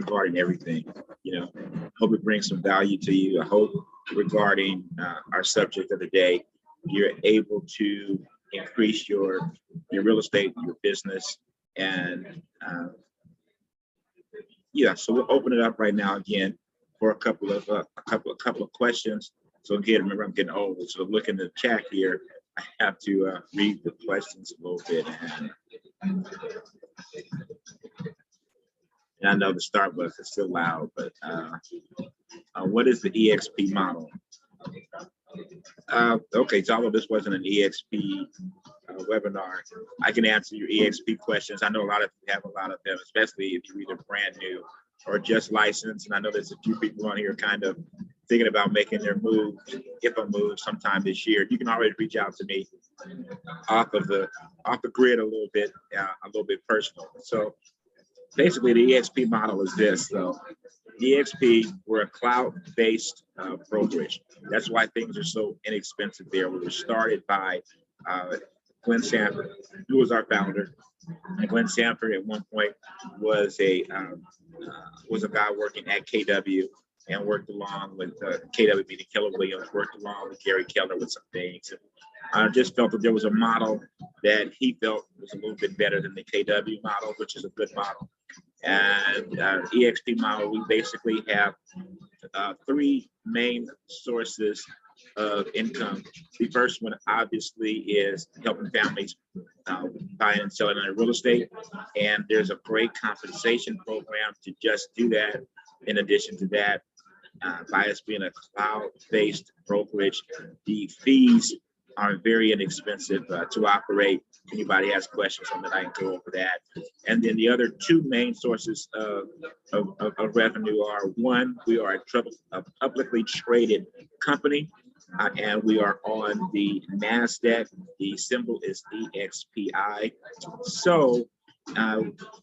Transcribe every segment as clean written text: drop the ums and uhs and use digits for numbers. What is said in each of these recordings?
regarding everything. Hope it brings some value to you. I hope regarding our subject of the day, you're able to increase your real estate, your business, and yeah. So we'll open it up right now again for a couple of questions. So again, remember, I'm getting old, so look in the chat here. I have to read the questions a little bit, and I know the Starbucks is still loud, but what is the EXP model? Okay, so although this wasn't an EXP webinar, I can answer your EXP questions. I know a lot of you have a lot of them, especially if you're either brand new or just licensed. And I know there's a few people on here kind of thinking about making their move, if a move sometime this year. You can always reach out to me off the grid a little bit personal. So basically, the EXP model is this. So EXP, we're a cloud-based brokerage. That's why things are so inexpensive there. We were started by Glenn Sanford, who was our founder. And Glenn Sanford at one point was a guy working at KW and worked along with KW, meaning Keller Williams, worked along with Gary Keller with some things. I just felt that there was a model that he felt was a little bit better than the KW model, which is a good model. And EXP model, we basically have three main sources of income. The first one obviously is helping families buying and selling their real estate. And there's a great compensation program to just do that. In addition to that, by us being a cloud-based brokerage, the fees are very inexpensive to operate. Anybody has questions on that, I can go over that. And then the other two main sources of revenue are, one, we are a publicly traded company, and we are on the NASDAQ. The symbol is EXPI. So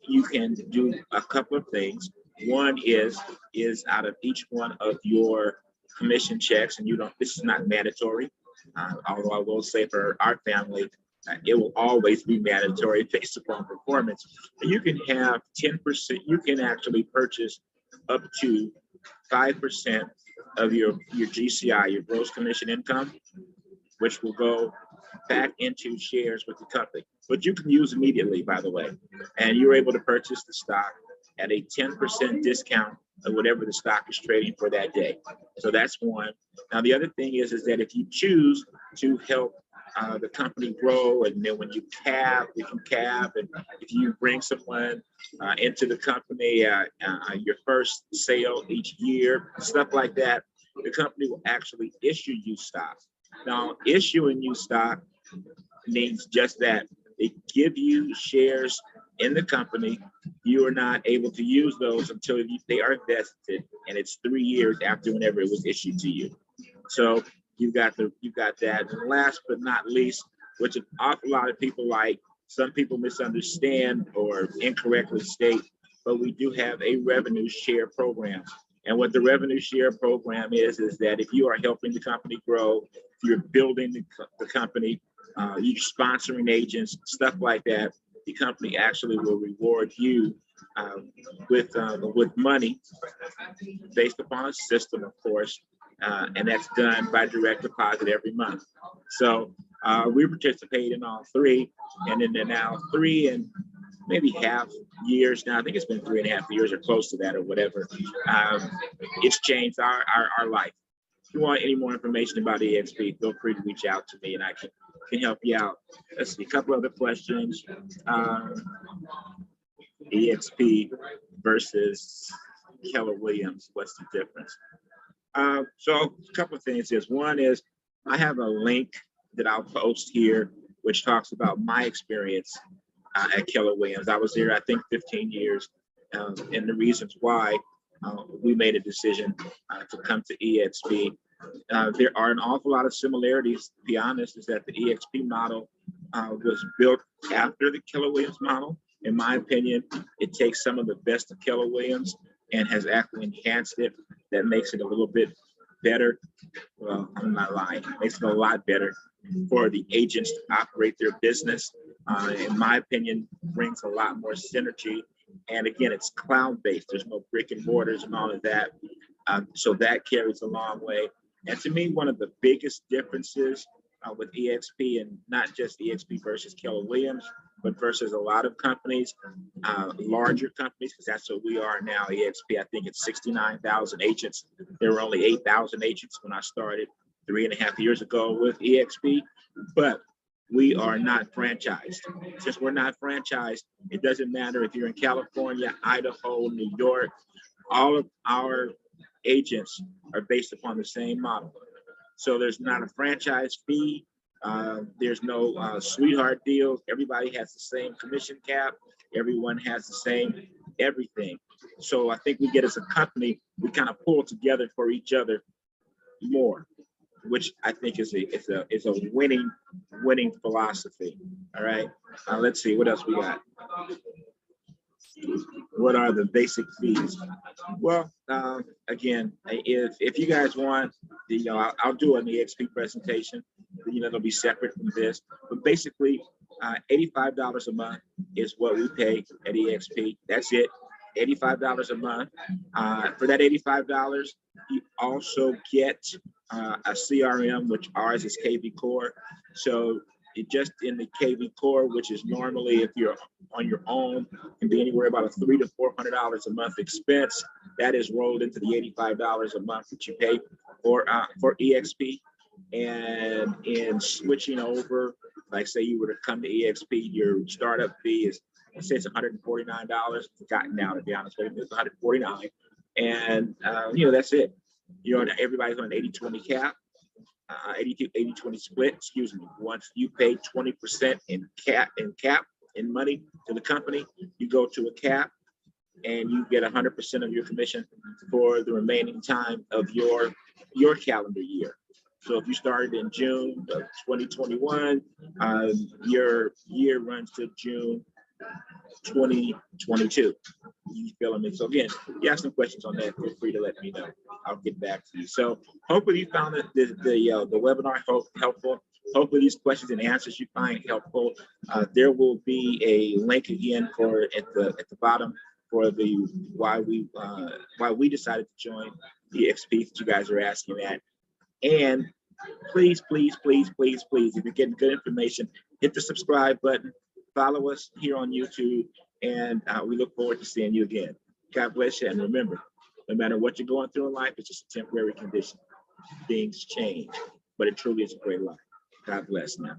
you can do a couple of things. One is out of each one of your commission checks, and this is not mandatory. Although I will say for our family, it will always be mandatory based upon performance. You can have 10%, you can actually purchase up to 5% of your GCI, your gross commission income, which will go back into shares with the company. But you can use immediately, by the way. And you're able to purchase the stock at a 10% discount of whatever the stock is trading for that day. So that's one. Now, the other thing is that if you choose to help the company grow, and then when you cap, and if you bring someone into the company, your first sale each year, stuff like that, the company will actually issue you stock. Now, issuing you stock means just that. They give you shares in the company. You are not able to use those until they are vested, and it's 3 years after whenever it was issued to you. So you got that. And last but not least, which an awful lot of people some people misunderstand or incorrectly state, but we do have a revenue share program. And what the revenue share program is that if you are helping the company grow, if you're building the company, you're sponsoring agents, stuff like that, the company actually will reward you with money based upon a system, of course, and that's done by direct deposit every month. So we participate in all three, and then they're now 3 and maybe half years now. I think it's been 3.5 years or close to that or whatever. It's changed our life. If you want any more information about EXP, feel free to reach out to me and I can help you out. Let's see, a couple other questions. EXP versus Keller Williams, what's the difference? So a couple of things is, one is I have a link that I'll post here, which talks about my experience at Keller Williams. I was there, I think, 15 years, and the reasons why we made a decision to come to EXP. There are an awful lot of similarities. To be honest, is that the EXP model was built after the Keller Williams model. In my opinion, it takes some of the best of Keller Williams and has actually enhanced it. That makes it a little bit better. Well, I'm not lying. It makes it a lot better for the agents to operate their business. In my opinion, brings a lot more synergy And again, it's cloud-based. There's no brick and mortars and all of that. So that carries a long way. And to me, one of the biggest differences with EXP, and not just EXP versus Keller Williams, but versus a lot of companies, larger companies, because that's what we are now. EXP, I think it's 69,000 agents. There were only 8,000 agents when I started 3.5 years ago with EXP, but we are not franchised. Since we're not franchised, it doesn't matter if you're in California, Idaho, New York, all of our agents are based upon the same model. So there's not a franchise fee. There's no sweetheart deals. Everybody has the same commission cap. Everyone has the same everything. So I think we get, as a company, we kind of pull together for each other more, which I think is a winning philosophy. All right. Let's see what else we got. What are the basic fees? Well, again, if you guys want, I'll do an EXP presentation. It'll be separate from this, but basically, $85 a month is what we pay at EXP. That's it, $85 a month. For that $85, you also get a CRM, which ours is KV Core. So it just in the KV Core, which is normally, if you're on your own, can be anywhere about a $300 to $400 a month expense. That is rolled into the $85 a month that you pay for EXP. And in switching over, like say you were to come to EXP, your startup fee is, let's say it's $149. Forgotten now, to be honest with you, it's $149, and that's it. Everybody's on an 80-20 cap. 80-20 split, excuse me. Once you pay 20% in cap in money to the company, you go to a cap and you get 100% of your commission for the remaining time of your calendar year. So if you started in June of 2021, your year runs to June 2022. You feeling me? So again, if you have some questions on that, feel free to let me know. I'll get back to you. So hopefully you found the webinar helpful. Hopefully these questions and answers you find helpful. There will be a link again at the bottom for the why we decided to join the EXP that you guys are asking that. And please, if you're getting good information, hit the subscribe button, follow us here on YouTube, and we look forward to seeing you again. God bless you, and remember, no matter what you're going through in life, it's just a temporary condition. Things change, but it truly is a great life. God bless now.